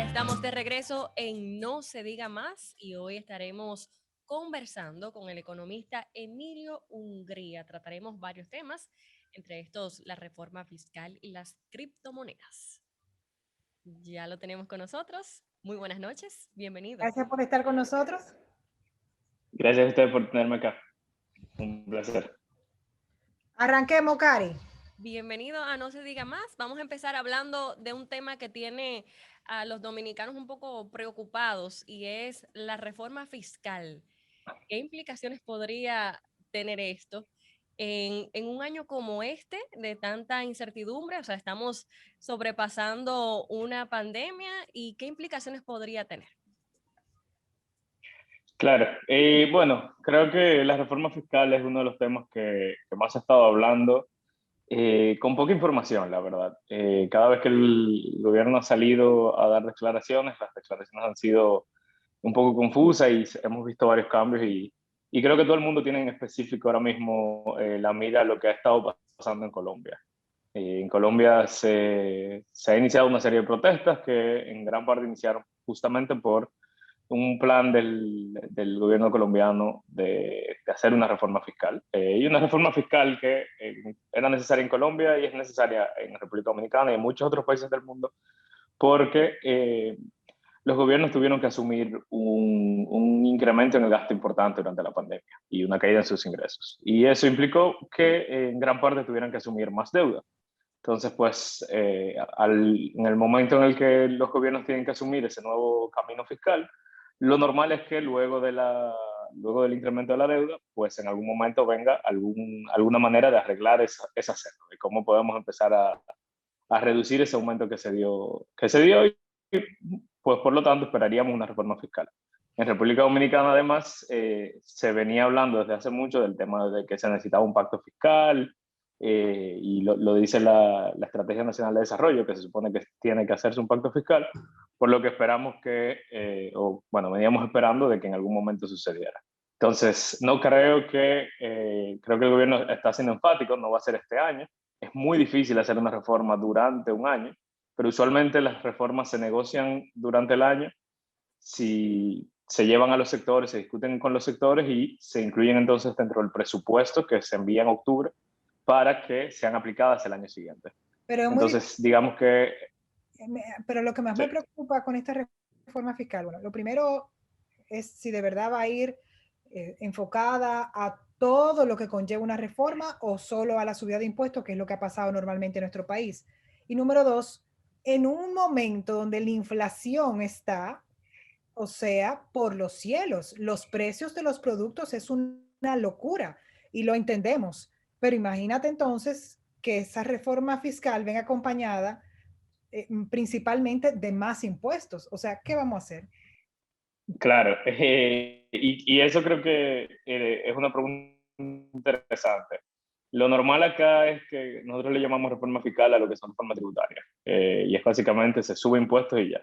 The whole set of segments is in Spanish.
Estamos de regreso en No se diga más y hoy estaremos conversando con el economista Emilio Hungría. Trataremos varios temas, entre estos la reforma fiscal y las criptomonedas. Ya lo tenemos con nosotros. Muy buenas noches, bienvenido. Gracias por estar con nosotros. Gracias a ustedes por tenerme acá. Un placer. Arranquemos, Cari. Bienvenido a No se diga más. Vamos a empezar hablando de un tema que tiene a los dominicanos un poco preocupados y es la reforma fiscal. ¿Qué implicaciones podría tener esto en un año como este de tanta incertidumbre? O sea, estamos sobrepasando una pandemia y ¿qué implicaciones podría tener? Claro, bueno, creo que la reforma fiscal es uno de los temas que más se ha estado hablando, con poca información, la verdad. Cada vez que el gobierno ha salido a dar declaraciones, las declaraciones han sido un poco confusas y hemos visto varios cambios y creo que todo el mundo tiene en específico ahora mismo la mira a lo que ha estado pasando en Colombia. En Colombia se ha iniciado una serie de protestas que en gran parte iniciaron justamente por un plan del gobierno colombiano de hacer una reforma fiscal. Y una reforma fiscal que era necesaria en Colombia y es necesaria en República Dominicana y en muchos otros países del mundo, porque los gobiernos tuvieron que asumir un incremento en el gasto importante durante la pandemia y una caída en sus ingresos. Y eso implicó que en gran parte tuvieran que asumir más deuda. Entonces, pues, en el momento en el que los gobiernos tienen que asumir ese nuevo camino fiscal, lo normal es que luego del incremento de la deuda, pues en algún momento venga alguna manera de arreglar esa cena, de cómo podemos empezar a reducir ese aumento que se dio y, pues, por lo tanto, esperaríamos una reforma fiscal. En República Dominicana, además, se venía hablando desde hace mucho del tema de que se necesitaba un pacto fiscal, y lo dice la Estrategia Nacional de Desarrollo, que se supone que tiene que hacerse un pacto fiscal, por lo que esperamos veníamos esperando de que en algún momento sucediera. Entonces, no creo creo que el gobierno está siendo enfático, no va a ser este año. Es muy difícil hacer una reforma durante un año, pero usualmente las reformas se negocian durante el año, si se llevan a los sectores, se discuten con los sectores y se incluyen entonces dentro del presupuesto que se envía en octubre para que sean aplicadas el año siguiente. Pero, Entonces, digamos que... pero lo que más Sí. me preocupa con esta reforma fiscal, bueno, lo primero es si de verdad va a ir enfocada a todo lo que conlleva una reforma o solo a la subida de impuestos, que es lo que ha pasado normalmente en nuestro país. Y número dos, en un momento donde la inflación está, o sea, por los cielos, los precios de los productos es una locura y lo entendemos. Pero imagínate entonces que esa reforma fiscal venga acompañada principalmente de más impuestos. O sea, ¿qué vamos a hacer? Claro, y eso creo que es una pregunta interesante. Lo normal acá es que nosotros le llamamos reforma fiscal a lo que son reformas tributarias, y es básicamente se sube impuestos y ya.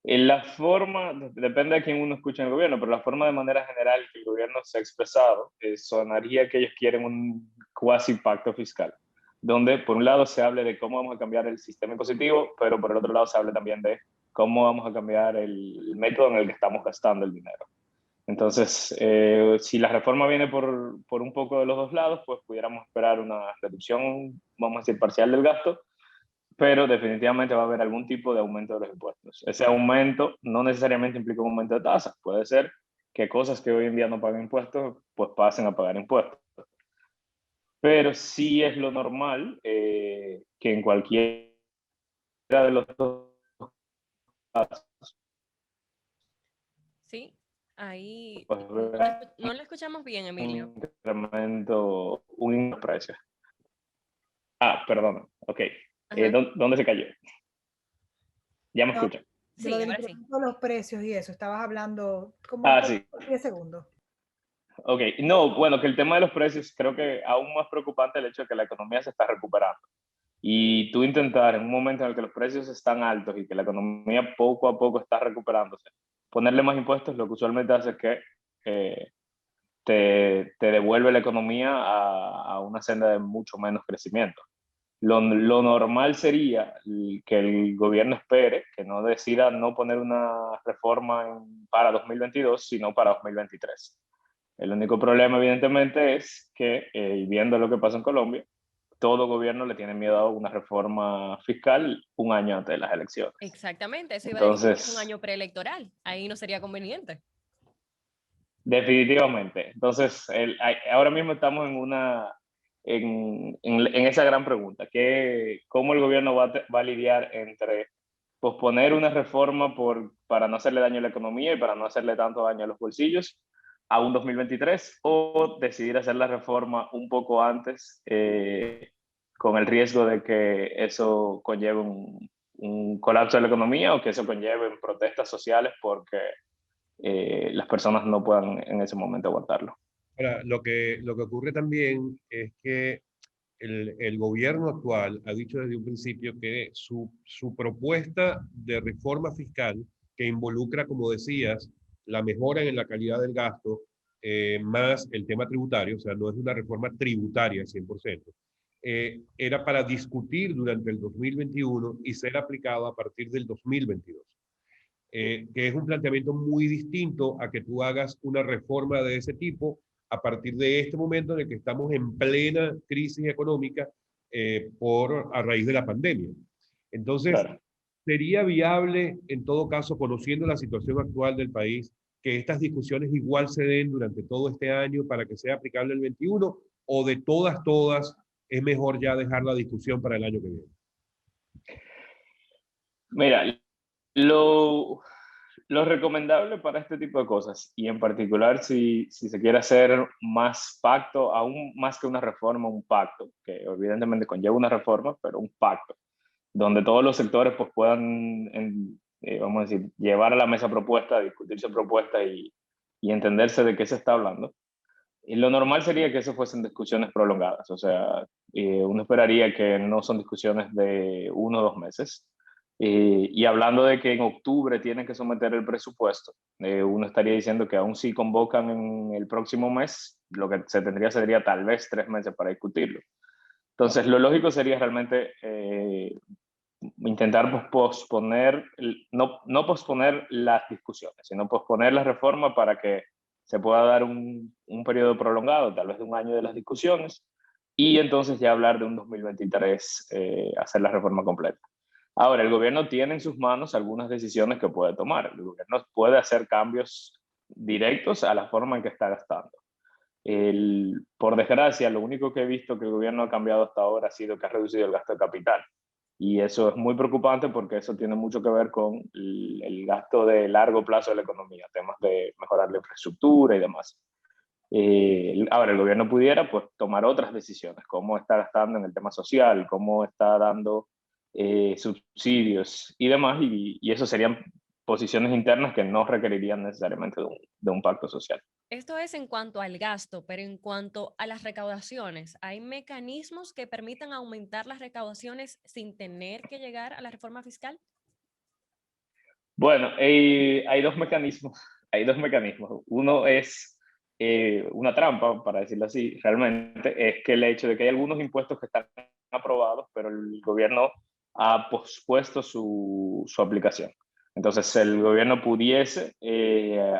En la forma, depende de quién uno escucha en el gobierno, pero la forma de manera general que el gobierno se ha expresado, sonaría que ellos quieren un cuasi pacto fiscal, donde por un lado se hable de cómo vamos a cambiar el sistema impositivo, pero por el otro lado se hable también de cómo vamos a cambiar el método en el que estamos gastando el dinero. Entonces, si la reforma viene por un poco de los dos lados, pues pudiéramos esperar una reducción, vamos a decir, parcial del gasto, pero definitivamente va a haber algún tipo de aumento de los impuestos. Ese aumento no necesariamente implica un aumento de tasas, puede ser que cosas que hoy en día no pagan impuestos, pues pasen a pagar impuestos. Pero sí es lo normal, que en cualquiera de los dos casos, Sí, ahí pues, no lo escuchamos bien, Emilio. un incremento, un precio. Ah, perdón, ok. Ajá. ¿Dónde se cayó? ¿Ya me No, escuchan? de lo Sí, del ahora sí. incremento de los precios y eso, estabas hablando como Ah, por sí. 10 segundos. Ok, no, bueno, que el tema de los precios, creo que aún más preocupante el hecho de que la economía se está recuperando. Y tú intentar en un momento en el que los precios están altos y que la economía poco a poco está recuperándose, ponerle más impuestos, lo que usualmente hace es que eh, te devuelve la economía a una senda de mucho menos crecimiento. Lo normal sería que el gobierno espere, que no decida no poner una reforma para 2022, sino para 2023. El único problema, evidentemente, es que, viendo lo que pasa en Colombia, todo gobierno le tiene miedo a una reforma fiscal un año antes de las elecciones. Exactamente, eso iba a decir, es un Entonces, año preelectoral, ahí no sería conveniente. definitivamente. Entonces, ahora mismo estamos en esa gran pregunta, ¿cómo el gobierno va a lidiar entre posponer una reforma para no hacerle daño a la economía y para no hacerle tanto daño a los bolsillos a un 2023 o decidir hacer la reforma un poco antes, con el riesgo de que eso conlleve un colapso de la economía o que eso conlleve protestas sociales porque las personas no puedan en ese momento aguantarlo? Ahora, lo que ocurre también es que el gobierno actual ha dicho desde un principio que su propuesta de reforma fiscal, que involucra, como decías, la mejora en la calidad del gasto, más el tema tributario, o sea, no es una reforma tributaria al 100%, era para discutir durante el 2021 y ser aplicado a partir del 2022. Que es un planteamiento muy distinto a que tú hagas una reforma de ese tipo a partir de este momento en el que estamos en plena crisis económica a raíz de la pandemia. Entonces, Claro. ¿sería viable, en todo caso, conociendo la situación actual del país, que estas discusiones igual se den durante todo este año para que sea aplicable el 21? ¿O de todas, es mejor ya dejar la discusión para el año que viene? Mira, lo, lo recomendable para este tipo de cosas, y en particular si se quiere hacer más pacto, aún más que una reforma, un pacto, que evidentemente conlleva una reforma, pero un pacto, donde todos los sectores pues, puedan, vamos a decir, llevar a la mesa propuestas, discutirse propuestas y entenderse de qué se está hablando. Y lo normal sería que eso fuesen discusiones prolongadas, o sea, uno esperaría que no son discusiones de 1 o 2 meses. Y hablando de que en octubre tienen que someter el presupuesto, uno estaría diciendo que aún si convocan en el próximo mes, lo que se tendría sería tal vez 3 meses para discutirlo. Entonces, lo lógico sería realmente intentar posponer, no posponer las discusiones, sino posponer la reforma para que se pueda dar un periodo prolongado, tal vez de un año de las discusiones, y entonces ya hablar de un 2023, hacer la reforma completa. Ahora, el gobierno tiene en sus manos algunas decisiones que puede tomar. El gobierno puede hacer cambios directos a la forma en que está gastando. Por desgracia, lo único que he visto que el gobierno ha cambiado hasta ahora ha sido que ha reducido el gasto de capital. Y eso es muy preocupante porque eso tiene mucho que ver con el gasto de largo plazo de la economía, temas de mejorar la infraestructura y demás. Ahora, el gobierno pudiera pues, tomar otras decisiones, cómo está gastando en el tema social, cómo está dando subsidios y demás, y eso serían posiciones internas que no requerirían necesariamente de un pacto social. Esto es en cuanto al gasto, pero en cuanto a las recaudaciones, ¿hay mecanismos que permitan aumentar las recaudaciones sin tener que llegar a la reforma fiscal? Bueno, hay dos mecanismos. Hay dos mecanismos. Uno es una trampa, para decirlo así, realmente, es que el hecho de que hay algunos impuestos que están aprobados, pero el gobierno ha pospuesto su aplicación. Entonces, el gobierno pudiese,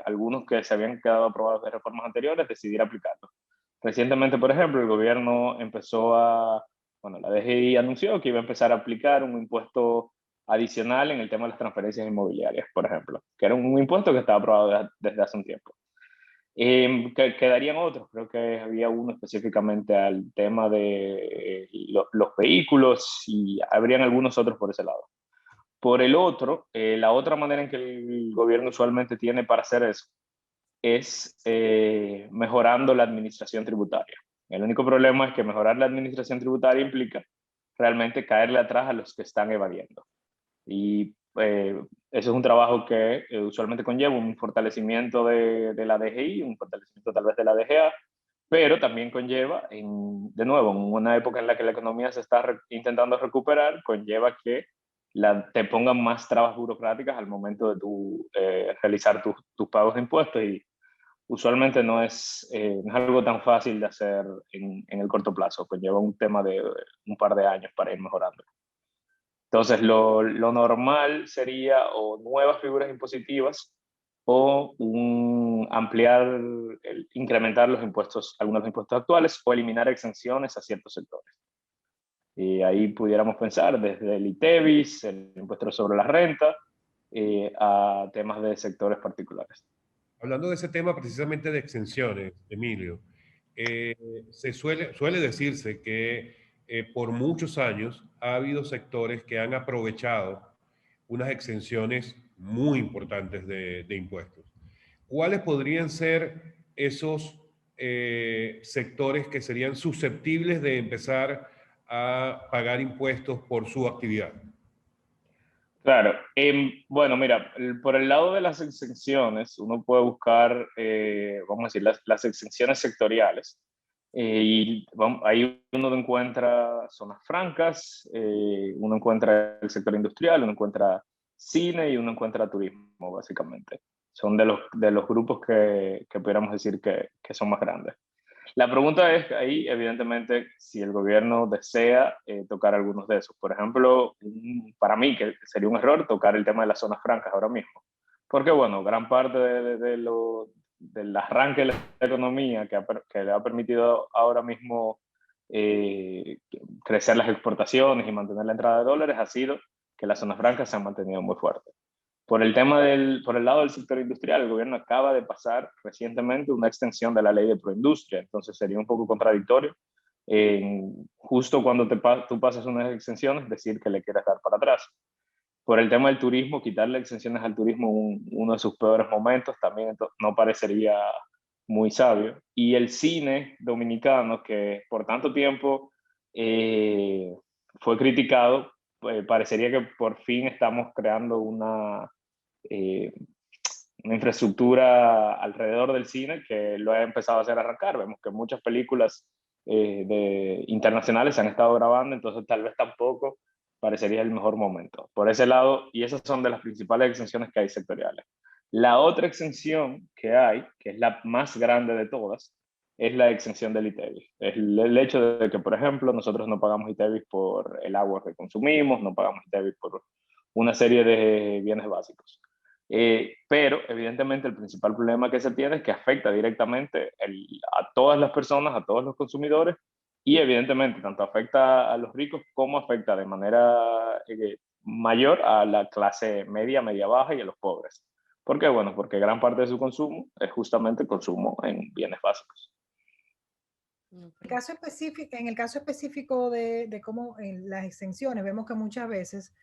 algunos que se habían quedado aprobados de reformas anteriores, decidir aplicarlos. Recientemente, por ejemplo, el gobierno bueno, la DGI anunció que iba a empezar a aplicar un impuesto adicional en el tema de las transferencias inmobiliarias, por ejemplo, que era un impuesto que estaba aprobado desde hace un tiempo. Quedarían otros, creo que había uno específicamente al tema de los vehículos y habrían algunos otros por ese lado. Por el otro, la otra manera en que el gobierno usualmente tiene para hacer eso es mejorando la administración tributaria. El único problema es que mejorar la administración tributaria implica realmente caerle atrás a los que están evadiendo. Y eso es un trabajo que usualmente conlleva un fortalecimiento de la DGI, un fortalecimiento tal vez de la DGA, pero también conlleva, de nuevo, en una época en la que la economía se está intentando recuperar, conlleva que te pongan más trabas burocráticas al momento de realizar tus pagos de impuestos. Y usualmente no es algo tan fácil de hacer en el corto plazo, conlleva un tema de un par de años para ir mejorando. Entonces, lo normal sería o nuevas figuras impositivas o ampliar, incrementar los impuestos, algunos impuestos actuales, o eliminar exenciones a ciertos sectores. Y ahí pudiéramos pensar desde el ITEVIS, el impuesto sobre la renta, a temas de sectores particulares. Hablando de ese tema precisamente de exenciones, Emilio, suele decirse que por muchos años ha habido sectores que han aprovechado unas exenciones muy importantes de impuestos. ¿Cuáles podrían ser esos sectores que serían susceptibles de empezar a pagar impuestos por su actividad? Claro, bueno, mira, por el lado de las exenciones, uno puede buscar, vamos a decir, las exenciones sectoriales. Ahí uno encuentra zonas francas, uno encuentra el sector industrial, uno encuentra cine y uno encuentra turismo, básicamente. Son de los grupos que pudiéramos decir que son más grandes. La pregunta es ahí, evidentemente, si el gobierno desea tocar algunos de esos. Por ejemplo, para mí que sería un error tocar el tema de las zonas francas ahora mismo. Porque, bueno, gran parte del arranque de la economía que le ha permitido ahora mismo crecer las exportaciones y mantener la entrada de dólares ha sido que las zonas francas se han mantenido muy fuertes. Por el lado del sector industrial, el gobierno acaba de pasar recientemente una extensión de la ley de proindustria, entonces sería un poco contradictorio justo cuando tú pasas unas exenciones decir que le quieres dar para atrás. Por el tema del turismo, quitarle exenciones al turismo uno de sus peores momentos también no parecería muy sabio. Y el cine dominicano, que por tanto tiempo fue criticado, parecería que por fin estamos creando eh, una infraestructura alrededor del cine que lo ha empezado a hacer arrancar. Vemos que muchas películas internacionales se han estado grabando, entonces tal vez tampoco parecería el mejor momento. Por ese lado, y esas son de las principales exenciones que hay sectoriales. La otra exención que hay, que es la más grande de todas, es la exención del ITEVIS. Es el hecho de que, por ejemplo, nosotros no pagamos ITEVIS por el agua que consumimos, no pagamos ITEVIS por una serie de bienes básicos. Pero evidentemente el principal problema que se tiene es que afecta directamente a todas las personas, a todos los consumidores, y evidentemente tanto afecta a los ricos como afecta de manera mayor a la clase media, media baja y a los pobres. ¿Por qué? Bueno, porque gran parte de su consumo es justamente consumo en bienes básicos. En el caso específico de cómo en las exenciones vemos que muchas veces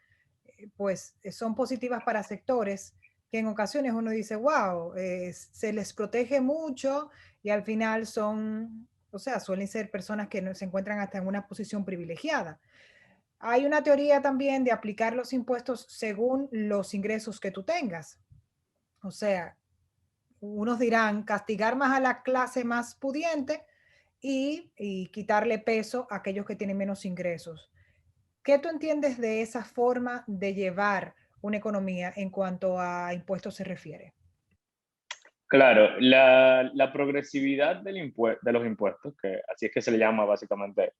pues son positivas para sectores que en ocasiones uno dice, wow, se les protege mucho y al final son, o sea, suelen ser personas que no se encuentran hasta en una posición privilegiada. Hay una teoría también de aplicar los impuestos según los ingresos que tú tengas. O sea, unos dirán castigar más a la clase más pudiente y quitarle peso a aquellos que tienen menos ingresos. ¿Qué tú entiendes de esa forma de llevar una economía en cuanto a impuestos se refiere? Claro, la progresividad de los impuestos, que así es que se le llama básicamente,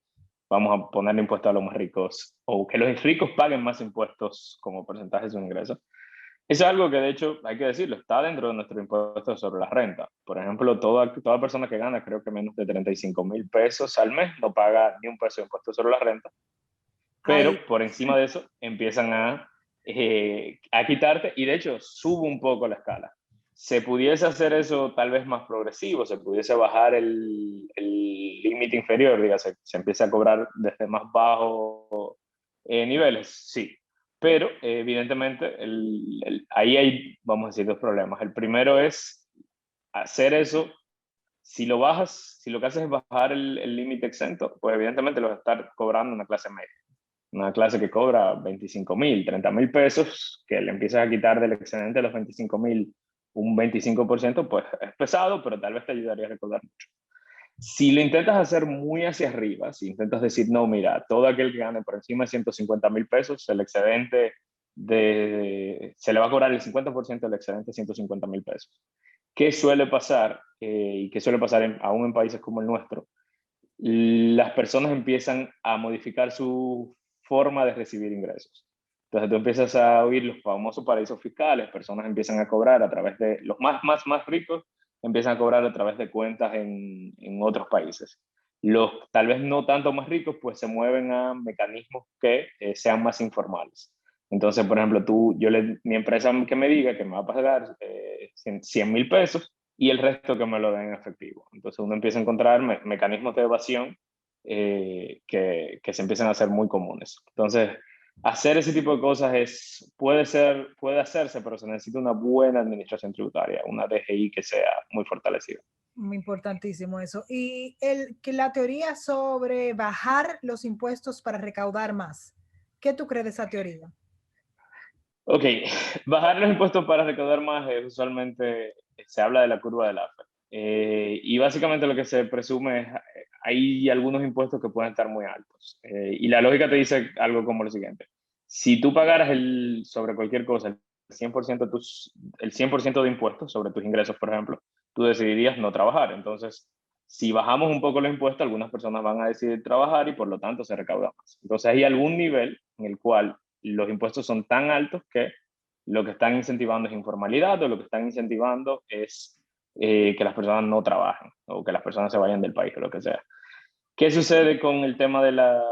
vamos a ponerle impuestos a los más ricos, o que los ricos paguen más impuestos como porcentaje de sus ingresos. Es algo que de hecho, hay que decirlo, está dentro de nuestro impuesto sobre la renta. Por ejemplo, toda persona que gana creo que menos de 35,000 pesos al mes no paga ni un peso de impuesto sobre la renta, pero Ahí, por encima de eso empiezan a quitarte y de hecho sube un poco la escala. Se pudiese hacer eso tal vez más progresivo, se pudiese bajar el límite inferior, dígase, se empieza a cobrar desde más bajos niveles, sí. Pero evidentemente ahí hay, vamos a decir, dos problemas. El primero es hacer eso, si lo bajas, si lo que haces es bajar el límite exento, pues evidentemente lo vas a estar cobrando una clase media. Una clase que cobra 25,000, 30,000 pesos, que le empiezas a quitar del excedente de los 25,000 un 25%, pues es pesado, pero tal vez te ayudaría a recordar mucho. Si lo intentas hacer muy hacia arriba, si intentas decir, no, mira, todo aquel que gane por encima de 150,000 pesos, el excedente se le va a cobrar el 50% del excedente de 150,000 pesos. ¿qué suele pasar? Y qué suele pasar aún en países como el nuestro. Las personas empiezan a modificar su forma de recibir ingresos. Entonces tú empiezas a oír los famosos paraísos fiscales, personas empiezan a cobrar a través de, los más ricos empiezan a cobrar a través de cuentas en otros países. Los tal vez no tanto más ricos, pues se mueven a mecanismos que sean más informales. Entonces, por ejemplo, mi empresa que me diga que me va a pagar 100.000 pesos, y el resto que me lo den en efectivo. Entonces uno empieza a encontrar mecanismos de evasión que se empiezan a hacer muy comunes. Entonces, hacer ese tipo de cosas puede hacerse, pero se necesita una buena administración tributaria, una DGI que sea muy fortalecida. Muy importantísimo eso. Y que la teoría sobre bajar los impuestos para recaudar más, ¿qué tú crees de esa teoría? Ok, bajar los impuestos para recaudar más, usualmente se habla de la curva de Laffer. Y básicamente lo que se presume es, hay algunos impuestos que pueden estar muy altos. Y la lógica te dice algo como lo siguiente. Si tú pagaras sobre cualquier cosa el 100%, el 100% de impuestos sobre tus ingresos, por ejemplo, tú decidirías no trabajar. Entonces, si bajamos un poco los impuestos, algunas personas van a decidir trabajar y por lo tanto se recauda más. Entonces, hay algún nivel en el cual los impuestos son tan altos que lo que están incentivando es informalidad, o lo que están incentivando es que las personas no trabajen o que las personas se vayan del país o lo que sea. ¿Qué sucede con el tema de la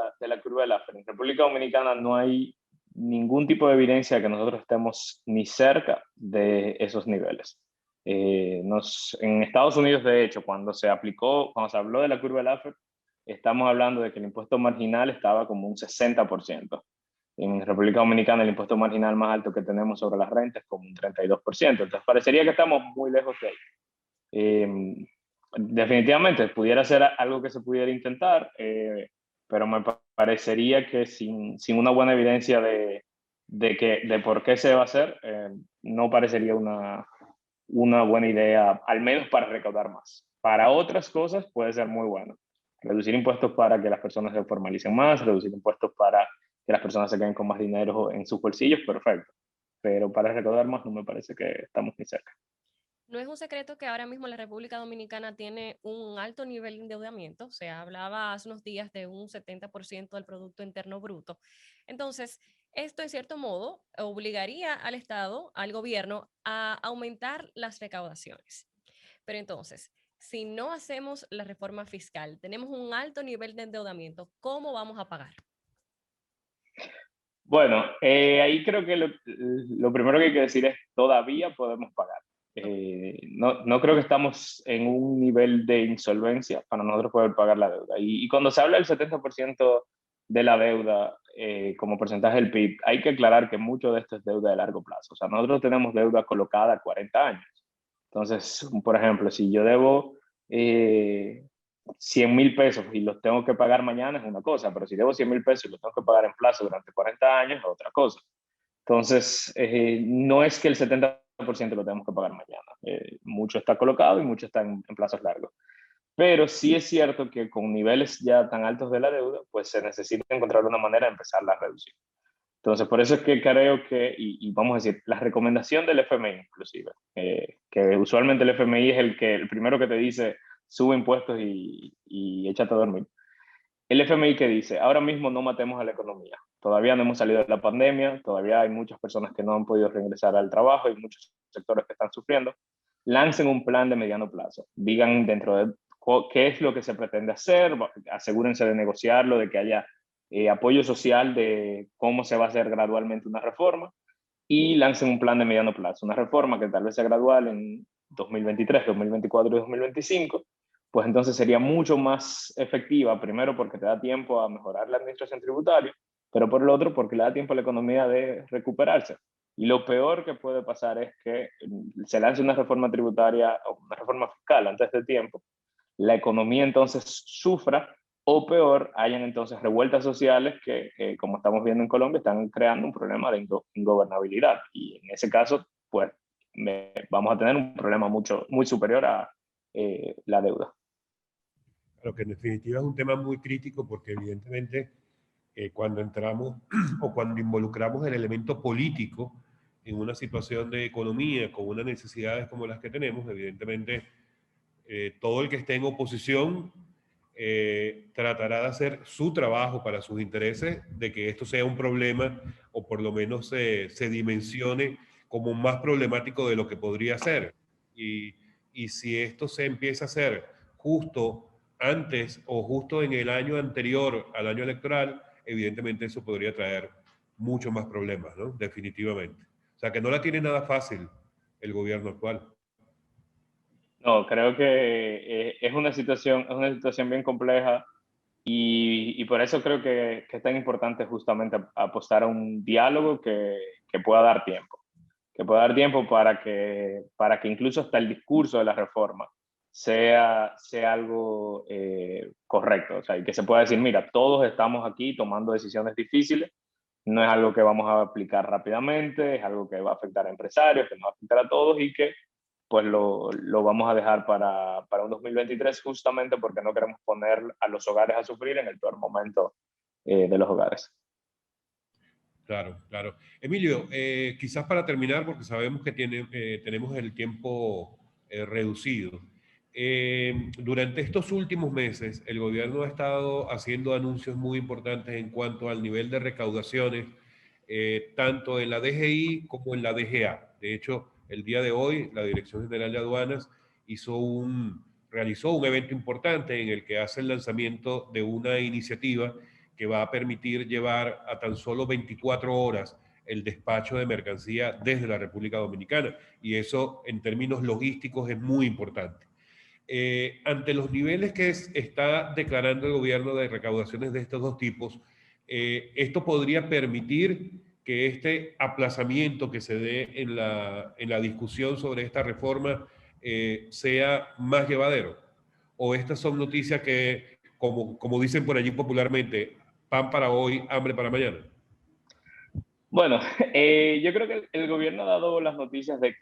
curva de Laffer? En República Dominicana no hay ningún tipo de evidencia de que nosotros estemos ni cerca de esos niveles. En Estados Unidos, de hecho, cuando se habló de la curva de Laffer, estamos hablando de que el impuesto marginal estaba como un 60%. En República Dominicana el impuesto marginal más alto que tenemos sobre las rentas es como un 32%. Entonces parecería que estamos muy lejos de ahí. Definitivamente pudiera ser algo que se pudiera intentar, pero me parecería que sin una buena evidencia de por qué se va a hacer, no parecería una buena idea, al menos para recaudar más. Para otras cosas puede ser muy bueno. Reducir impuestos para que las personas se formalicen más, reducir impuestos para que las personas se queden con más dinero en sus bolsillos, perfecto. Pero para recaudar más no me parece que estamos ni cerca. No es un secreto que ahora mismo la República Dominicana tiene un alto nivel de endeudamiento. Se hablaba hace unos días de un 70% del Producto Interno Bruto. Entonces, esto en cierto modo obligaría al Estado, al gobierno, a aumentar las recaudaciones. Pero entonces, si no hacemos la reforma fiscal, tenemos un alto nivel de endeudamiento, ¿cómo vamos a pagar? Bueno, ahí creo que lo primero que hay que decir es todavía podemos pagar. No creo que estamos en un nivel de insolvencia para nosotros poder pagar la deuda. Y cuando se habla del 70% de la deuda como porcentaje del PIB, hay que aclarar que mucho de esto es deuda de largo plazo. O sea, nosotros tenemos deuda colocada a 40 años. Entonces, por ejemplo, si yo debo 100.000 pesos y los tengo que pagar mañana es una cosa, pero si debo 100.000 pesos y los tengo que pagar en plazo durante 40 años es otra cosa. Entonces, no es que el 70% lo tenemos que pagar mañana. Mucho está colocado y mucho está en plazos largos. Pero sí es cierto que con niveles ya tan altos de la deuda, pues se necesita encontrar una manera de empezar a reducir. Entonces, por eso es que creo que, y vamos a decir, la recomendación del FMI inclusive, que usualmente el FMI es el primero que te dice, sube impuestos y échate a dormir. El FMI que dice, ahora mismo no matemos a la economía. Todavía no hemos salido de la pandemia, todavía hay muchas personas que no han podido regresar al trabajo, hay muchos sectores que están sufriendo. Lancen un plan de mediano plazo. Digan dentro de qué es lo que se pretende hacer, asegúrense de negociarlo, de que haya apoyo social, de cómo se va a hacer gradualmente una reforma, y lancen un plan de mediano plazo. Una reforma que tal vez sea gradual en 2023, 2024 y 2025, pues entonces sería mucho más efectiva, primero porque te da tiempo a mejorar la administración tributaria, pero por el otro porque le da tiempo a la economía de recuperarse. Y lo peor que puede pasar es que se lance una reforma tributaria o una reforma fiscal antes de tiempo, la economía entonces sufra, o peor, hayan entonces revueltas sociales que, como estamos viendo en Colombia, están creando un problema de ingobernabilidad. Y en ese caso, pues vamos a tener un problema muy superior a la deuda. Lo que en definitiva es un tema muy crítico porque evidentemente cuando entramos o cuando involucramos el elemento político en una situación de economía con unas necesidades como las que tenemos, evidentemente todo el que esté en oposición tratará de hacer su trabajo para sus intereses, de que esto sea un problema o por lo menos se dimensione como más problemático de lo que podría ser. Y si esto se empieza a hacer justo antes o justo en el año anterior al año electoral, evidentemente eso podría traer muchos más problemas, ¿no? Definitivamente. O sea que no la tiene nada fácil el gobierno actual. No, creo que es es una situación bien compleja y por eso creo que es tan importante justamente apostar a un diálogo que pueda dar tiempo, que pueda dar tiempo para que incluso hasta el discurso de la reforma sea algo correcto, o sea, y que se pueda decir, mira, todos estamos aquí tomando decisiones difíciles, no es algo que vamos a aplicar rápidamente, es algo que va a afectar a empresarios, que nos va a afectar a todos y que pues lo vamos a dejar para un 2023 justamente porque no queremos poner a los hogares a sufrir en el peor momento de los hogares. Claro, claro. Emilio, quizás para terminar, porque sabemos que tenemos el tiempo reducido. Durante estos últimos meses, el gobierno ha estado haciendo anuncios muy importantes en cuanto al nivel de recaudaciones, tanto en la DGI como en la DGA. De hecho, el día de hoy, la Dirección General de Aduanas realizó un evento importante en el que hace el lanzamiento de una iniciativa que va a permitir llevar a tan solo 24 horas el despacho de mercancía desde la República Dominicana. Y eso en términos logísticos es muy importante. Ante los niveles que está declarando el gobierno de recaudaciones de estos dos tipos, esto podría permitir que este aplazamiento que se dé en la discusión sobre esta reforma sea más llevadero. O estas son noticias que, como dicen por allí popularmente, pan para hoy, hambre para mañana. Bueno, yo creo que el gobierno ha dado las noticias de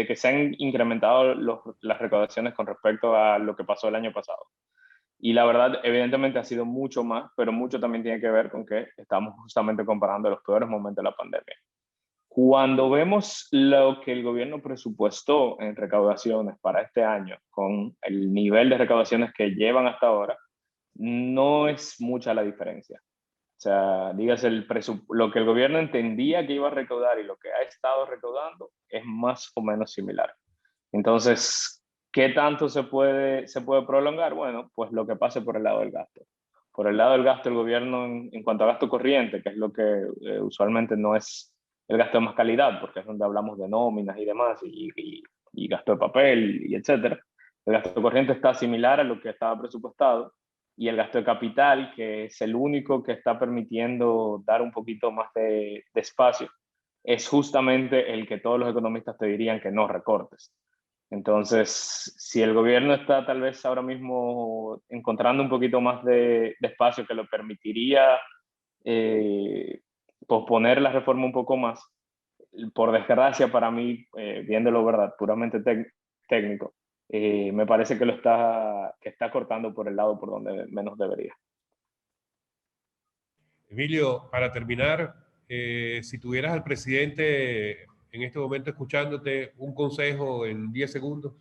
que se han incrementado las recaudaciones con respecto a lo que pasó el año pasado. Y la verdad, evidentemente ha sido mucho más, pero mucho también tiene que ver con que estamos justamente comparando los peores momentos de la pandemia. Cuando vemos lo que el gobierno presupuestó en recaudaciones para este año con el nivel de recaudaciones que llevan hasta ahora, no es mucha la diferencia. O sea, dígase, lo que el gobierno entendía que iba a recaudar y lo que ha estado recaudando es más o menos similar. Entonces, ¿qué tanto se puede prolongar? Bueno, pues lo que pase por el lado del gasto. Por el lado del gasto, el gobierno, en cuanto a gasto corriente, que es lo que usualmente no es el gasto de más calidad, porque es donde hablamos de nóminas y demás, y gasto de papel, y etcétera. El gasto corriente está similar a lo que estaba presupuestado, y el gasto de capital, que es el único que está permitiendo dar un poquito más de espacio, es justamente el que todos los economistas te dirían que no recortes. Entonces, si el gobierno está tal vez ahora mismo encontrando un poquito más de espacio que lo permitiría posponer la reforma un poco más, por desgracia para mí, viéndolo verdad, puramente técnico, me parece que que está cortando por el lado por donde menos debería. Emilio, para terminar, si tuvieras al presidente en este momento escuchándote, un consejo en 10 segundos.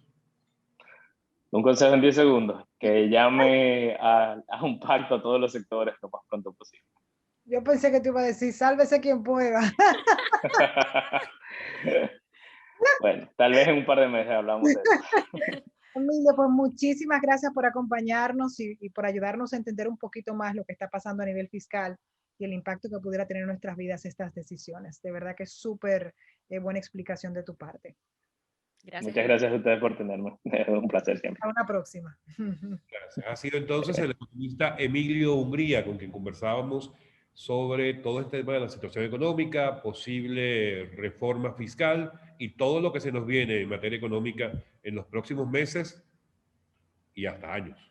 Un consejo en 10 segundos, que llame a un pacto a todos los sectores lo más pronto posible. Yo pensé que te iba a decir, sálvese quien pueda. Bueno, tal vez en un par de meses hablamos de eso. Emilio, pues muchísimas gracias por acompañarnos y por ayudarnos a entender un poquito más lo que está pasando a nivel fiscal y el impacto que pudiera tener en nuestras vidas estas decisiones. De verdad que es súper buena explicación de tu parte. Gracias. Muchas gracias a ustedes por tenerme. Es un placer siempre. Hasta una próxima. Gracias. Ha sido entonces el economista Emilio Hungría con quien conversábamos sobre todo este tema de la situación económica, posible reforma fiscal y todo lo que se nos viene en materia económica en los próximos meses y hasta años.